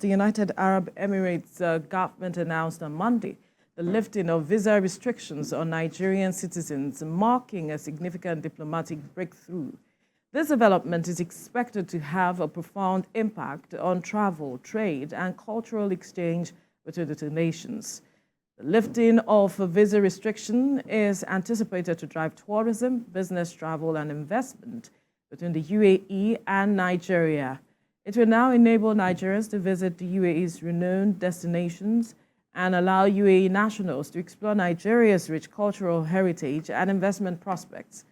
The United Arab Emirates government announced on Monday the lifting of visa restrictions on Nigerian citizens, marking a significant diplomatic breakthrough. This development is expected to have a profound impact on travel, trade, and cultural exchange between the two nations. The lifting of visa restriction is anticipated to drive tourism, business travel, and investment between the UAE and Nigeria. It will now enable Nigerians to visit the UAE's renowned destinations and allow UAE nationals to explore Nigeria's rich cultural heritage and investment prospects.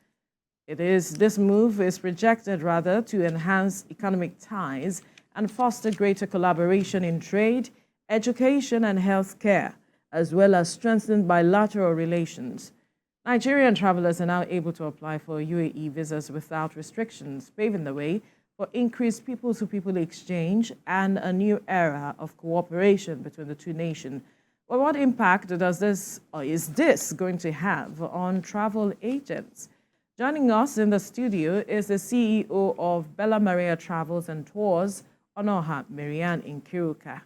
This move is projected rather to enhance economic ties and foster greater collaboration in trade, education, and healthcare, as well as strengthen bilateral relations. Nigerian travelers are now able to apply for UAE visas without restrictions, paving the way for increased people-to-people exchange and a new era of cooperation between the two nations. Well, what impact does this, or is this going to have on travel agents? Joining us in the studio is the CEO of BellaMaria Travels and Tours, Onuoha Maryann Nkiruka,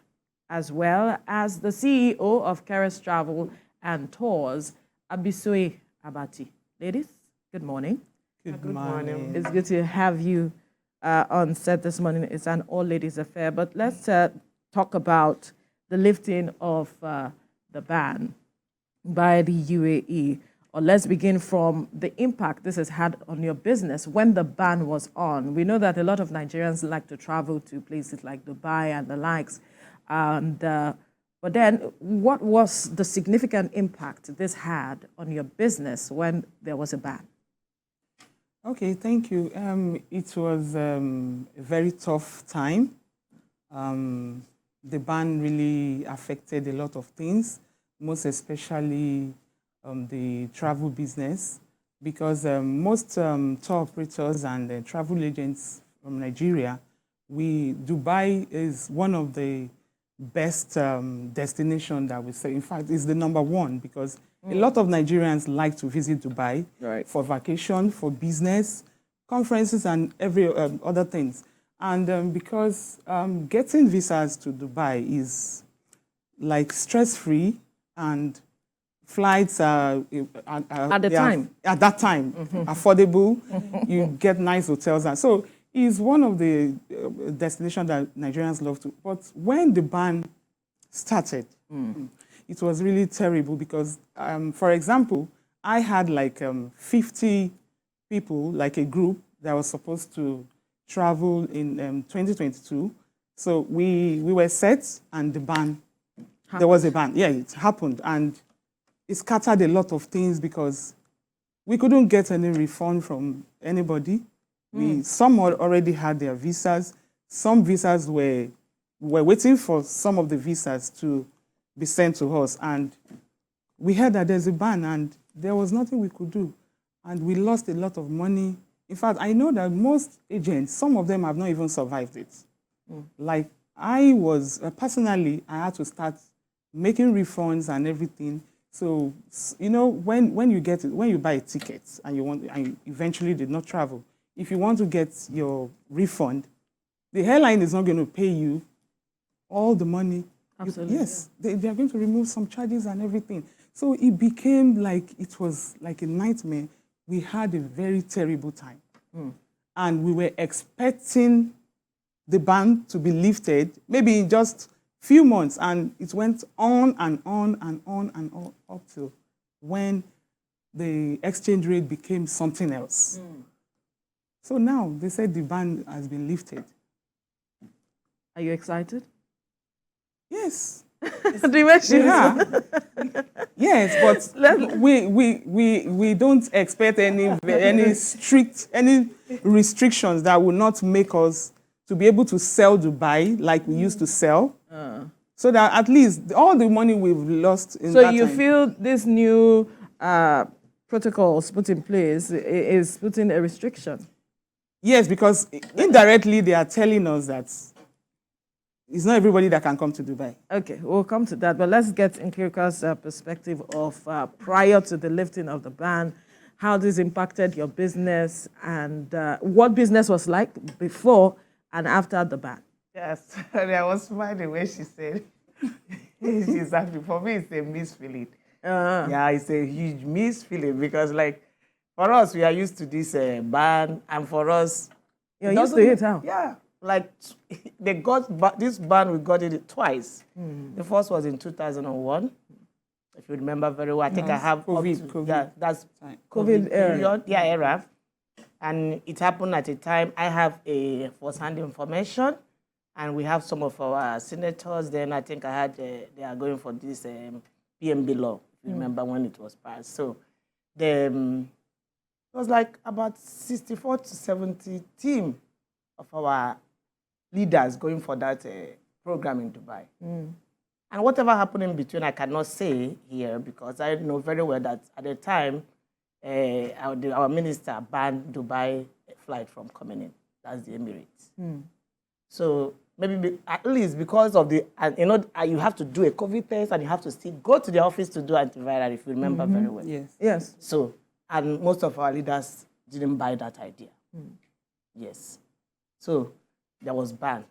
as well as the CEO of Keras Travel and Tours, Abisoye Abati. Ladies, good morning. Good morning. It's good to have you on set this morning. It's an all-ladies affair, but let's talk about the lifting of the ban by the UAE. Or let's begin from the impact this has had on your business when the ban was on. We know that a lot of Nigerians like to travel to places like Dubai and the likes. But then, what was the significant impact this had on your business when there was a ban? Okay, thank you. It was a very tough time. The ban really affected a lot of things, most especially the travel business, because most tour operators and travel agents from Nigeria, Dubai is one of the best destination that we say. In fact, it's the #1 because a lot of Nigerians like to visit Dubai for vacation, for business, conferences, and every other things. And because getting visas to Dubai is like stress-free, and flights are at that time affordable. You get nice hotels, and so it's one of the destinations that Nigerians love to. But when the ban started, it was really terrible because, for example, I had like 50 people, like a group that was supposed to travel in 2022. So we were set, and the ban, there was a ban. Yeah, it happened, and it scattered a lot of things because we couldn't get any refund from anybody. Some already had their visas. Some visas were waiting for some of the visas to be sent to us. And we heard that there's a ban, and there was nothing we could do. And we lost a lot of money. In fact, I know that most agents, some of them have not even survived it. Like I was, personally, I had to start making refunds and everything. So, you know, when you buy a ticket and you eventually did not travel, if you want to get your refund, the airline is not going to pay you all the money. Absolutely. Yes, they are going to remove some charges and everything. So it became like, it was like a nightmare. We had a very terrible time. And we were expecting the ban to be lifted, maybe in just few months, and it went on and on and on and on up to when the exchange rate became something else. So now they said the ban has been lifted. Are you excited? Yes. Yeah. Yes, but we don't expect any restrictions that will not make us to be able to sell Dubai like we used to sell. So that at least all the money we've lost in that time. So you feel this new protocols put in place is putting a restriction? Yes, because indirectly they are telling us that it's not everybody that can come to Dubai. Okay, we'll come to that, but let's get Nkiruka's perspective of prior to the lifting of the ban, how this impacted your business, and what business was like before and after the ban. Yes, and I was smiling when she said she's happy. For me, it's a mixed feeling. Yeah, it's a huge mixed feeling because, like, for us, we are used to this ban, and for us, You're used to it, huh? Yeah, like they got this ban. We got it twice. The first was in 2001. If you remember very well, I think I have COVID. Yeah, that's COVID era. period. Yeah, era. And it happened at a time. I have a first-hand information, and we have some of our senators. Then I think I had they are going for this PMB law. If you remember when it was passed. So it was like about 64 to 70 team of our leaders going for that program in Dubai. And whatever happened in between, I cannot say here because I know very well that at the time, our minister banned Dubai flight from coming in. That's the Emirates. So maybe at least because of the, you have to do a COVID test and you have to still go to the office to do antiviral, if you remember very well. Yes. So, and most of our leaders didn't buy that idea. Yes. So there was ban.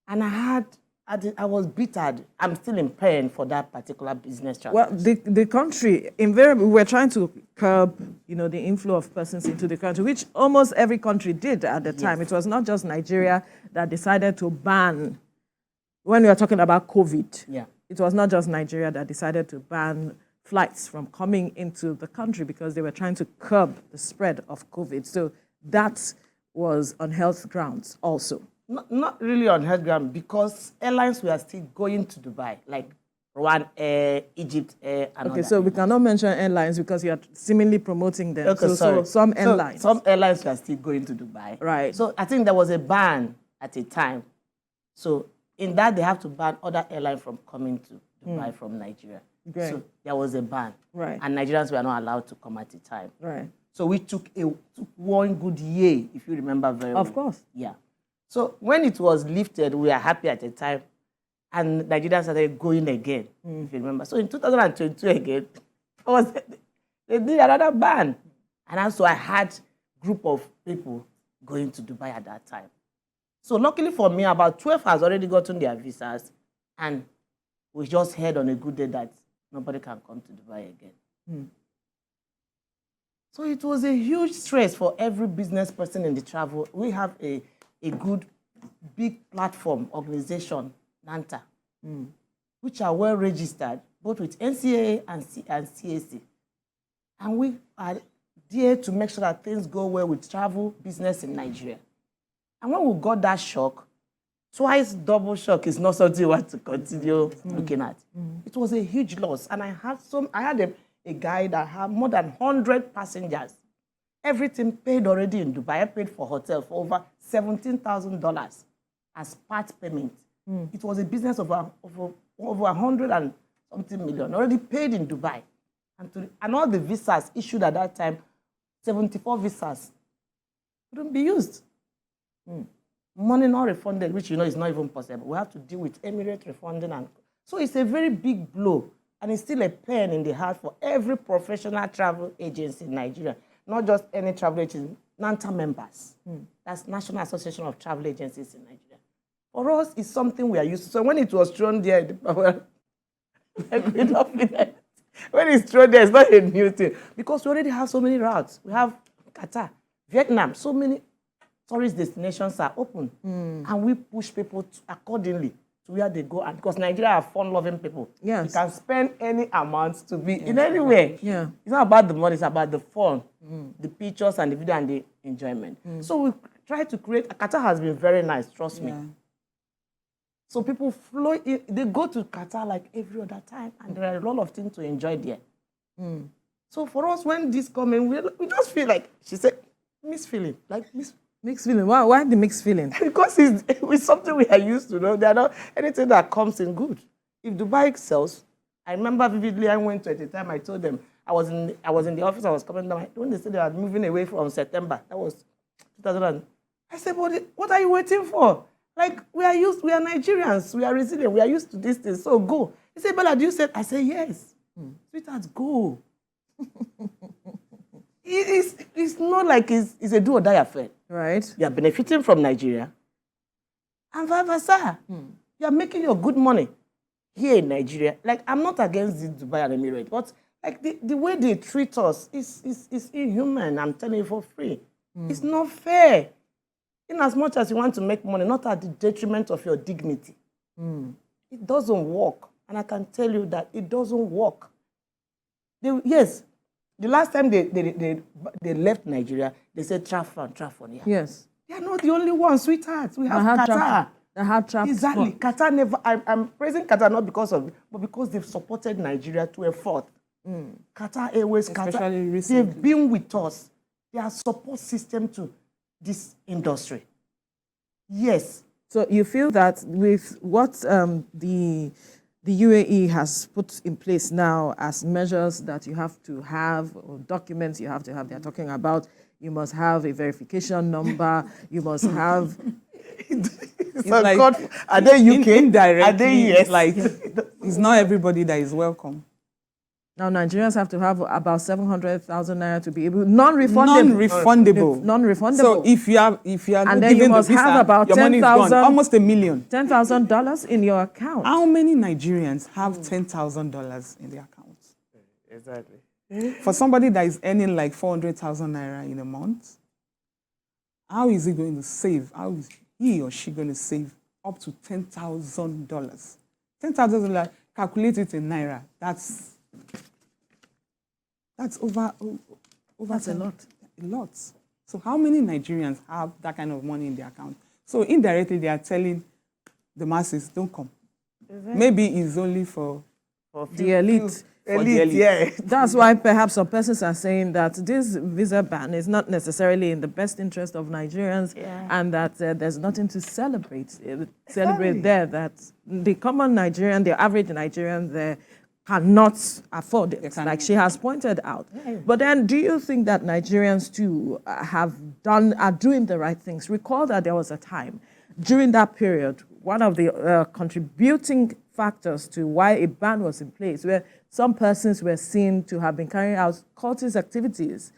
And I was bitter. I'm still in pain for that particular business transaction. Well, the country, invariably, we're trying to curb, the inflow of persons into the country, which almost every country did at the time. It was not just Nigeria that decided to ban, when we are talking about COVID, it was not just Nigeria that decided to ban flights from coming into the country because they were trying to curb the spread of COVID. So that was on health grounds also. Not really on health ground because airlines were still going to Dubai, like Rwanda Air, Egypt Air, and okay, so we cannot mention airlines because you are seemingly promoting them. Okay, so some airlines. Some airlines were still going to Dubai. Right. So I think there was a ban at a time. So in that, they have to ban other airlines from coming to Dubai from Nigeria. Great. So there was a ban. Right. And Nigerians were not allowed to come at a time. Right. So we took one good year, if you remember very well. Of course. Yeah. So when it was lifted, we were happy at the time, and Nigerians started going again, if you remember. So in 2022 again, they did another ban. And also I had a group of people going to Dubai at that time. So luckily for me, about 12 has already gotten their visas, and we just heard on a good day that nobody can come to Dubai again. So it was a huge stress for every business person in the travel. We have a good, big platform organization, NANTA, which are well registered, both with NCAA and CAC. And we are there to make sure that things go well with travel business in Nigeria. And when we got that shock, twice double shock is not something you want to continue looking at. It was a huge loss. And I had a guy that had more than 100 passengers. Everything paid already in Dubai. I paid for hotel for over $17,000 as part payment. It was a business of over 100 and something million already paid in Dubai. And all the visas issued at that time, 74 visas, couldn't be used. Money not refunded, which is not even possible. We have to deal with Emirates refunding. So it's a very big blow. And it's still a pain in the heart for every professional travel agency in Nigeria. Not just any travel agency, NANTA members. That's National Association of Travel Agencies in Nigeria. For us, it's something we are used to. So when it was thrown there, when it's thrown there, it's not a new thing. Because we already have so many routes. We have Qatar, Vietnam, so many tourist destinations are open. And we push people accordingly to where they go. And because Nigeria are fun-loving people. Yes. You can spend any amount to be in anywhere. Yeah. It's not about the money, it's about the fun, the pictures and the video and the enjoyment. So we try to create, Qatar has been very nice, trust me. So people flow in, they go to Qatar like every other time, and there are a lot of things to enjoy there. So for us, when this comes in, we just feel like, she said, mixed feeling, Mixed feeling. Why the mixed feeling? Because it's something we are used to. There are not anything that comes in good. If Dubai sells, I remember vividly. I went to at the time. I told them I was in the office. I was coming down. When they said they were moving away from September, that was 2000. I said, "What are you waiting for? Like we are Nigerians. We are resilient. We are used to this thing. So go." He said, "Bella, do you say?" I said, "Yes." Sweetheart, go. It's not like it's a do or die affair. Right. You are benefiting from Nigeria, and vice versa. You are making your good money here in Nigeria. Like, I'm not against the Dubai and Emirates, but like the way they treat us is inhuman. I'm telling you for free. It's not fair. In as much as you want to make money, not at the detriment of your dignity. It doesn't work. And I can tell you that it doesn't work. Yes, the last time they left Nigeria, they said Refund. Yeah. Yes. They are not the only ones, sweethearts. We have Qatar. The hard trap. Exactly. Qatar never, I'm praising Qatar not because of, but because they've supported Nigeria to a fault. Qatar Airways, Especially Qatar, recently. they've been with us. They are support system to this industry. Yes. So you feel that with what the UAE has put in place now as measures that you have to have, or documents you have to have, they're talking about you must have a verification number, you must have... It's So like, God, are they UK? indirectly, Are they US? it's like, it's not everybody that is welcome. Now, Nigerians have to have about 700,000 naira to be able, non-refundable. Non-refundable. Non-refundable. So if you are And not then you given the must have visa, about your money is gone. 10,000 Almost $1 million. $10,000 in your account. How many Nigerians have $10,000 in their accounts? Exactly. For somebody that is earning like 400,000 naira in a month, how is he going to save? How is he or she going to save up to $10,000? $10,000, calculate it in naira. That's over That's a 10 lot. A lot. So how many Nigerians have that kind of money in their account? So indirectly, they are telling the masses, don't come. Maybe it's only for The elite. Elite, yeah. That's why perhaps some persons are saying that this visa ban is not necessarily in the best interest of Nigerians, and that there's nothing to celebrate there, that the common Nigerian, the average Nigerian there cannot afford it, like she has pointed out. But then do you think that Nigerians too are doing the right things? Recall that there was a time during that period, one of the contributing factors to why a ban was in place, where some persons were seen to have been carrying out cultist activities,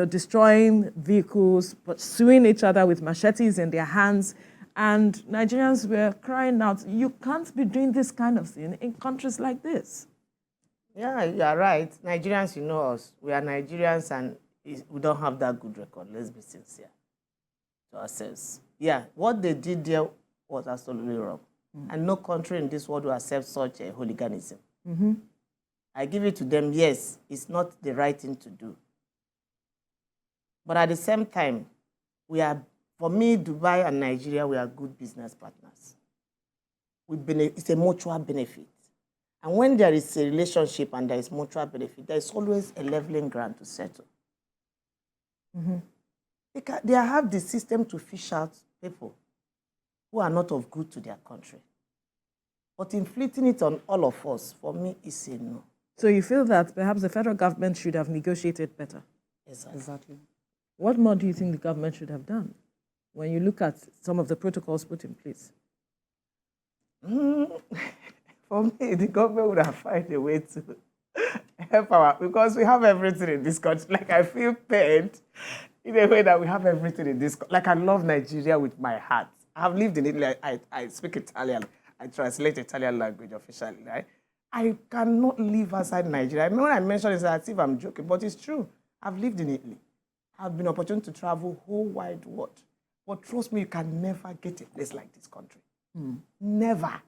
destroying vehicles, pursuing each other with machetes in their hands. And Nigerians were crying out, you can't be doing this kind of thing in countries like this. Yeah, you are right. Nigerians, you know us. We are Nigerians and we don't have that good record. Let's be sincere to ourselves. Yeah, what they did there was absolutely wrong. And no country in this world will accept such a hooliganism. I give it to them, yes, it's not the right thing to do. But at the same time, for me, Dubai and Nigeria, we are good business partners. It's a mutual benefit. And when there is a relationship and there is mutual benefit, there is always a leveling ground to settle. They have the system to fish out people who are not of good to their country. But inflicting it on all of us, for me, is a no. So you feel that perhaps the federal government should have negotiated better? Exactly. What more do you think the government should have done when you look at some of the protocols put in place? For me, the government would have found a way to help because we have everything in this country. Like, I feel pained in a way that we have everything in this country. Like, I love Nigeria with my heart. I have lived in Italy. I speak Italian. I translate Italian language officially, right? I cannot live outside Nigeria. I mean, when I mention it, it's as if I'm joking, but it's true. I've lived in Italy. I've been opportunity to travel whole wide world. But trust me, you can never get a place like this country. Never.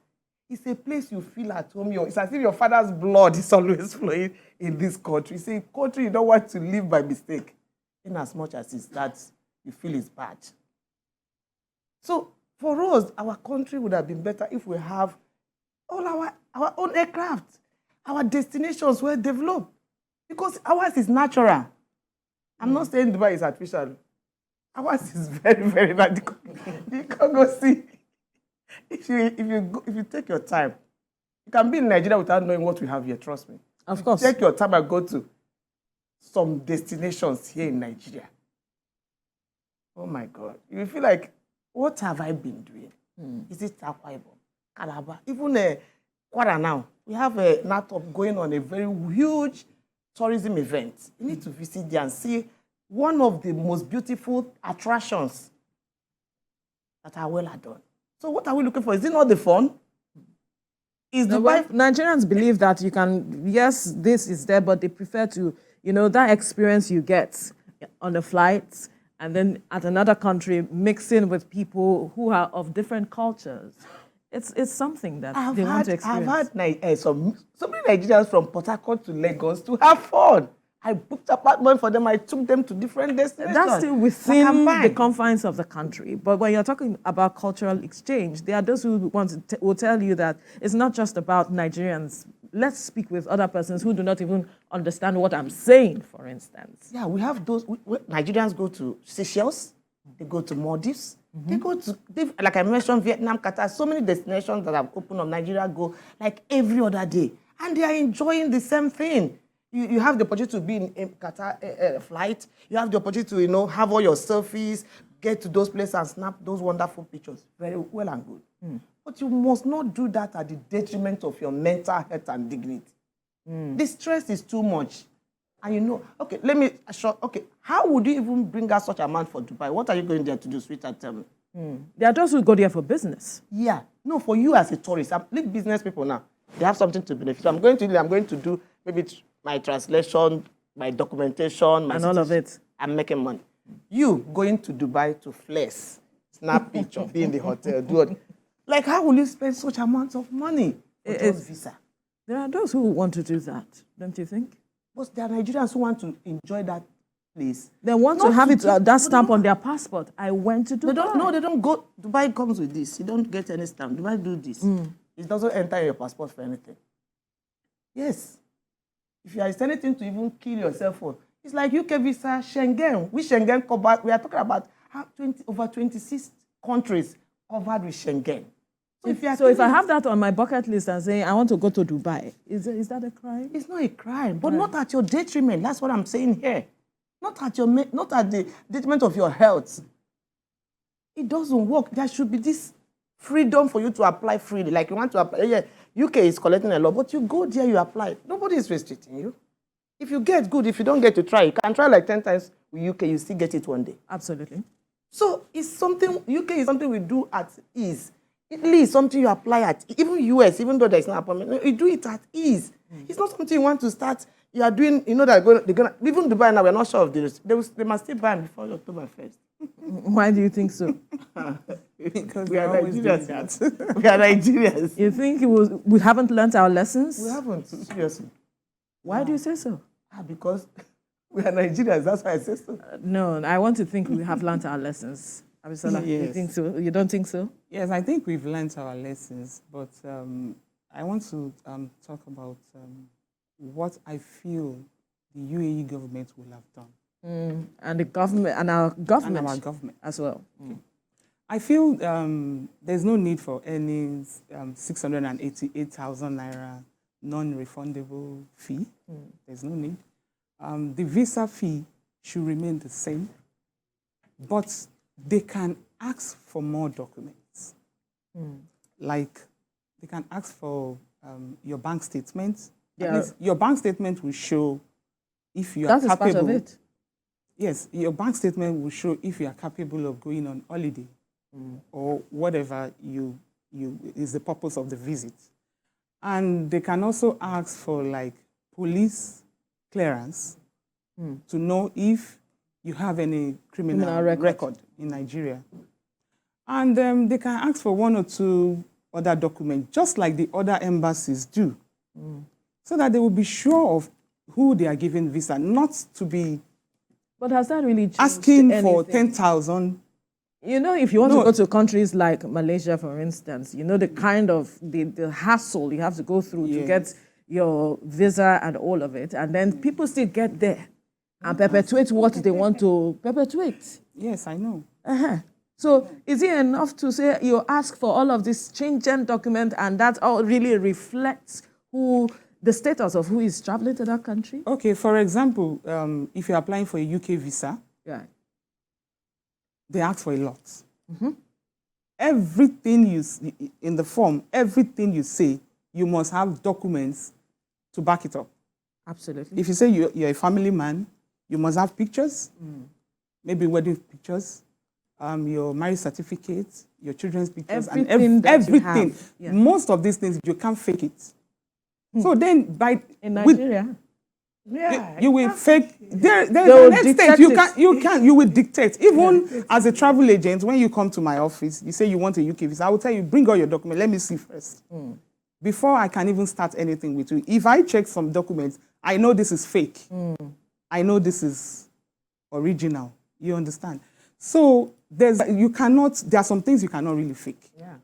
It's a place you feel at home. It's as if your father's blood is always flowing in this country. It's a country you don't want to live by mistake, in as much as it's that you feel it's bad. So for us, our country would have been better if we have all our own aircraft. Our destinations were developed. Because ours is natural. I'm not saying Dubai is artificial. Ours is very, very radical. You can go see. If you take your time, you can be in Nigeria without knowing what we have here, trust me. Of course. Take your time and go to some destinations here in Nigeria. Oh my God. You feel like, what have I been doing? Is it Akwa Ibom, Calabar? Even Kwara now. We have a NATOP going on a very huge tourism event. You need to visit there and see one of the most beautiful attractions that are well done. So what are we looking for? Is it not the fun? Is No, Dubai... well, Nigerians believe that you can, yes, this is there, but they prefer to, that experience you get on the flights and then at another country mixing with people who are of different cultures. It's something that they want to experience. I've had so many Nigerians from Port Harcourt to Lagos to have fun. I booked apartment for them. I took them to different destinations. That's still within the confines of the country. But when you're talking about cultural exchange, there are those who will tell you that it's not just about Nigerians. Let's speak with other persons who do not even understand what I'm saying, for instance. Yeah, we have those. Nigerians go to Seychelles. They go to Maldives. They go to, like I mentioned, Vietnam, Qatar. So many destinations that have opened up. Nigeria go like every other day. And they are enjoying the same thing. You have the opportunity to be in Qatar flight. You have the opportunity to, have all your selfies, get to those places and snap those wonderful pictures. Very well and good. But you must not do that at the detriment of your mental health and dignity. The stress is too much. And okay, how would you even bring out such amount for Dubai? What are you going there to do, sweetheart? Tell me. There are those who go there for business. Yeah. No, for you as a tourist, leave business people now. They have something to benefit. I'm going to do maybe my translation, my documentation, and all of it. I'm making money. You going to Dubai to flex, snap picture, be in the hotel, do it. Like, how will you spend such amounts of money for just visa? There are those who want to do that, don't you think? But there are Nigerians who want to enjoy that place. They want to have that stamp on their passport. I went to Dubai. They don't go. Dubai comes with this. You don't get any stamp. Dubai do this. It doesn't enter your passport for anything. Yes. If you are anything to even kill yourself for, it's like UK visa, Schengen. We Schengen covered. We are talking about over 26 countries covered with Schengen. So if I have that on my bucket list and saying I want to go to Dubai, is that a crime? It's not a crime, but not at your detriment. That's what I'm saying here. Not at the detriment of your health. It doesn't work. There should be this freedom for you to apply freely. Like you want to apply. Yeah, UK is collecting a lot, but you go there, you apply. Nobody is restricting you. If you get good, if you don't get to try, you can try like 10 times with UK, you still get it one day. Absolutely. So it's something, UK is something we do at ease. Italy is something you apply at, even US, even though there's no appointment, you do it at ease. It's not something you want to start, you are doing, that they're going to, even Dubai now, we're not sure of this. They must still ban before October 1st. Why do you think so? Because we are Nigerians. We are Nigerians. You think we haven't learned our lessons? We haven't, seriously. Why do you say so? Because we are Nigerians, that's why I say so. No, I want to think we have learned our lessons. Abisoye, yes. You think so? You don't think so? Yes, I think we've learned our lessons, but I want to talk about what I feel the UAE government will have done. And the government, and our government. And our government. As well. I feel there's no need for any 688,000 naira non-refundable fee. There's no need. The visa fee should remain the same, but they can ask for more documents. Like they can ask for your bank statement. Yeah. Your bank statement will show if you are capable. That is part of it. Yes, your bank statement will show if you are capable of going on holiday or whatever is the purpose of the visit. And they can also ask for like police clearance to know if you have any criminal record in Nigeria. And they can ask for one or two other documents, just like the other embassies do, so that they will be sure of who they are giving visa, not to be But has that really changed asking anything? for 10,000. If you want to go to countries like Malaysia, for instance, the kind of the hassle you have to go through to get your visa and all of it, and then people still get there and perpetuate what they want to perpetuate. Yes, I know. So is it enough to say you ask for all of this change-in document and that all really reflects the status of who is traveling to that country? Okay, for example, if you're applying for a UK visa, they ask for a lot. Everything in the form, everything you say, you must have documents to back it up. Absolutely. If you say you're a family man, you must have pictures, maybe wedding pictures, your marriage certificate, your children's pictures, Everything and that you everything. have. Yeah. Most of these things, you can't fake it. So then, In Nigeria, you will fake. There's will an extent detect you will dictate. Even as a travel agent, when you come to my office, you say you want a UK visa, I will tell you, bring all your documents. Let me see first. Before I can even start anything with you. If I check some documents, I know this is fake. I know this is original. You understand? So there are some things you cannot really fake. Yeah.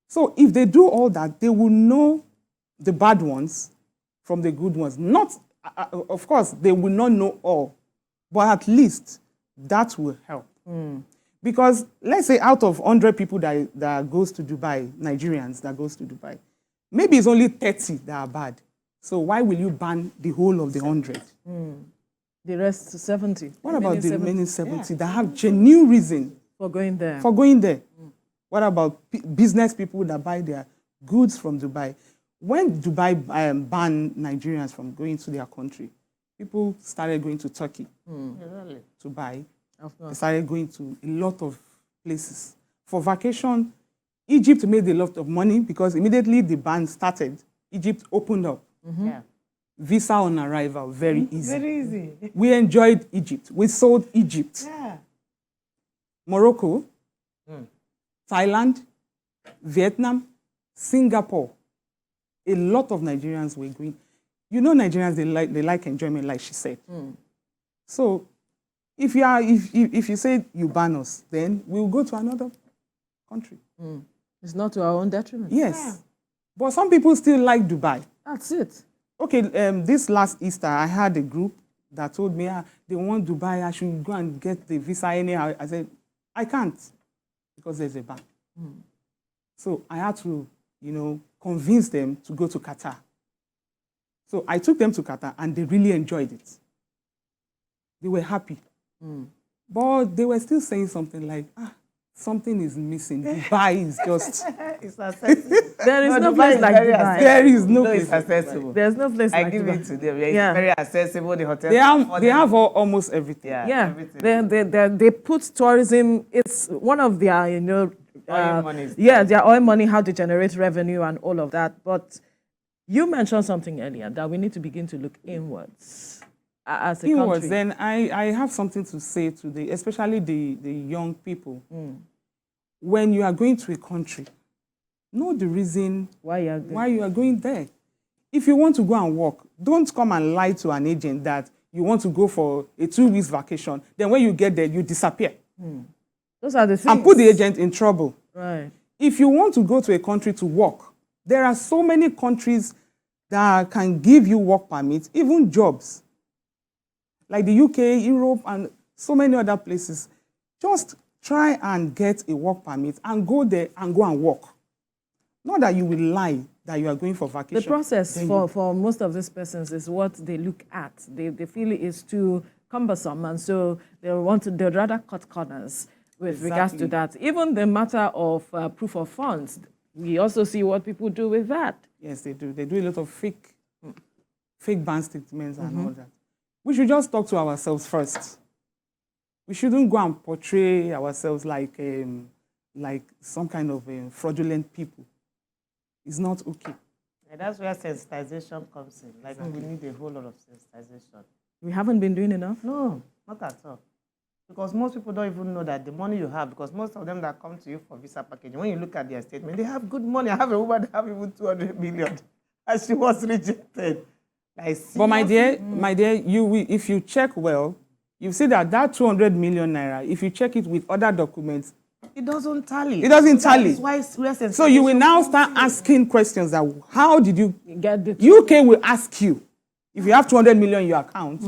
So if they do all that, they will know the bad ones from the good ones. Not, of course, they will not know all, but at least that will help. Because let's say out of 100 people that goes to Dubai, Nigerians that goes to Dubai, maybe it's only 30 that are bad. So why will you ban the whole of the 100? the rest 70. What about the remaining 70 that have genuine reason for going there? What about business people that buy their goods from Dubai? When Dubai banned Nigerians from going to their country, people started going to Turkey to buy. They started going to a lot of places. For vacation, Egypt made a lot of money because immediately the ban started, Egypt opened up. Yeah. Visa on arrival, very easy. Very easy. We enjoyed Egypt. We sold Egypt. Yeah. Morocco, Thailand, Vietnam, Singapore. A lot of Nigerians were going. You know, Nigerians, they like enjoyment, like she said. So if you say you ban us, then we'll go to another country. It's not to our own detriment. Yes. Yeah. But some people still like Dubai. That's it. Okay, this last Easter, I had a group that told me they want Dubai, I should go and get the visa anyhow. I said, I can't because there's a ban. So I had to, convince them to go to Qatar. So I took them to Qatar and they really enjoyed it. They were happy. But they were still saying something like, something is missing. Dubai is just... It's accessible. There is no Dubai place is like very Dubai. There is no It's place. accessible. There's no place I like give Dubai. it to them. It's Yeah. very accessible. The hotel. They have almost everything. Yeah, everything. they put tourism. It's one of their, Oil money. their oil money, how to generate revenue and all of that. But you mentioned something earlier that we need to begin to look inwards as a Inwards, country. then I have something to say to especially the young people. When you are going to a country, know the reason Why you are going there. If you want to go and work, don't come and lie to an agent that you want to go for a 2 weeks vacation. Then when you get there, you disappear. Those are the things. And put the agent in trouble. Right. If you want to go to a country to work, there are so many countries that can give you work permits, even jobs. Like the UK, Europe, and so many other places. Just try and get a work permit and go there and go and work. Not that you will lie that you are going for vacation. The process for most of these persons is what they look at. They feel it is too cumbersome, and so they'd rather cut corners with regards to that. Even the matter of proof of funds, we also see what people do with that. Yes, they do. They do a lot of fake bank statements and all that. We should just talk to ourselves first. We shouldn't go and portray ourselves like some kind of fraudulent people. It's not okay. And that's where sensitization comes in. Like we need a whole lot of sensitization. We haven't been doing enough? No, not at all. Because most people don't even know that the money you have, because most of them that come to you for visa package, when you look at their statement, they have good money. I have a woman that have even 200 million, and she was rejected. But my dear, if you check well, you see that 200 million naira, if you check it with other documents, it doesn't tally. It doesn't tally. That's why so you will now start asking questions that how did you get the UK will ask you if you have 200 million in your account.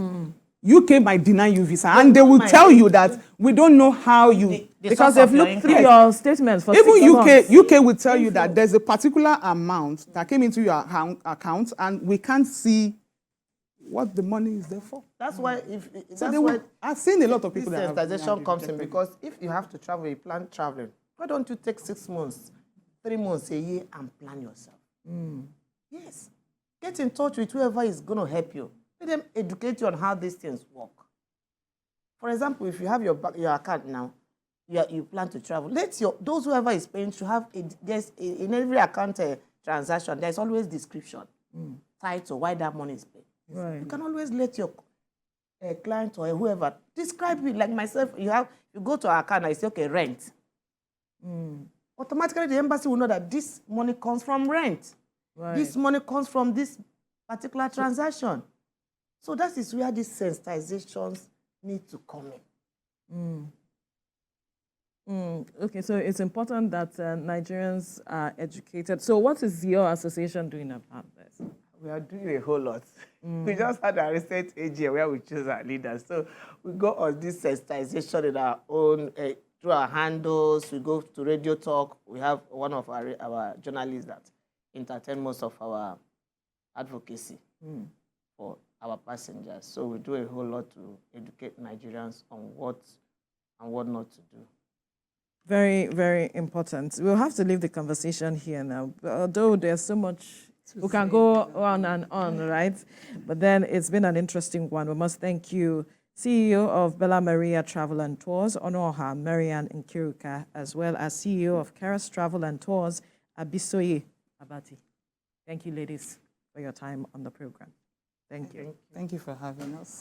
UK might deny you visa, and they will tell you that we don't know how you because they've looked through your statements for even 6 months. UK will tell you that there's a particular amount that came into your account, and we can't see what the money is there for. That's why I've seen a lot of people that sensitization comes in, because if you have to travel, you plan traveling. Why don't you take 6 months, 3 months, a year, and plan yourself? Yes. Get in touch with whoever is going to help you. Let them educate you on how these things work. For example, if you have your account now, you plan to travel, those whoever is paying should have in every account transaction, there's always description tied to why that money is paid. Right. You can always let your client or whoever describe it. Like myself, you go to our account and say, okay, rent. Automatically, the embassy will know that this money comes from rent. Right. This money comes from this particular transaction. So that is where these sensitizations need to come in. Okay, so it's important that Nigerians are educated. So what is your association doing about this? We are doing a whole lot. We just had a recent AGM where we chose our leaders. So we go on this sensitization in our own, through our handles. We go to radio talk. We have one of our journalists that entertain most of our advocacy for our passengers. So we do a whole lot to educate Nigerians on what and what not to do. Very, very important. We'll have to leave the conversation here now. Although there's so much, we can go on and on, right? But then it's been an interesting one. We must thank you, CEO of BellaMaria Travel and Tours, Onuoha Maryann Nkiruka, as well as CEO of Keras Travel and Tours, Abisoye Abati. Thank you, ladies, for your time on the program. Thank you. Thank you for having us.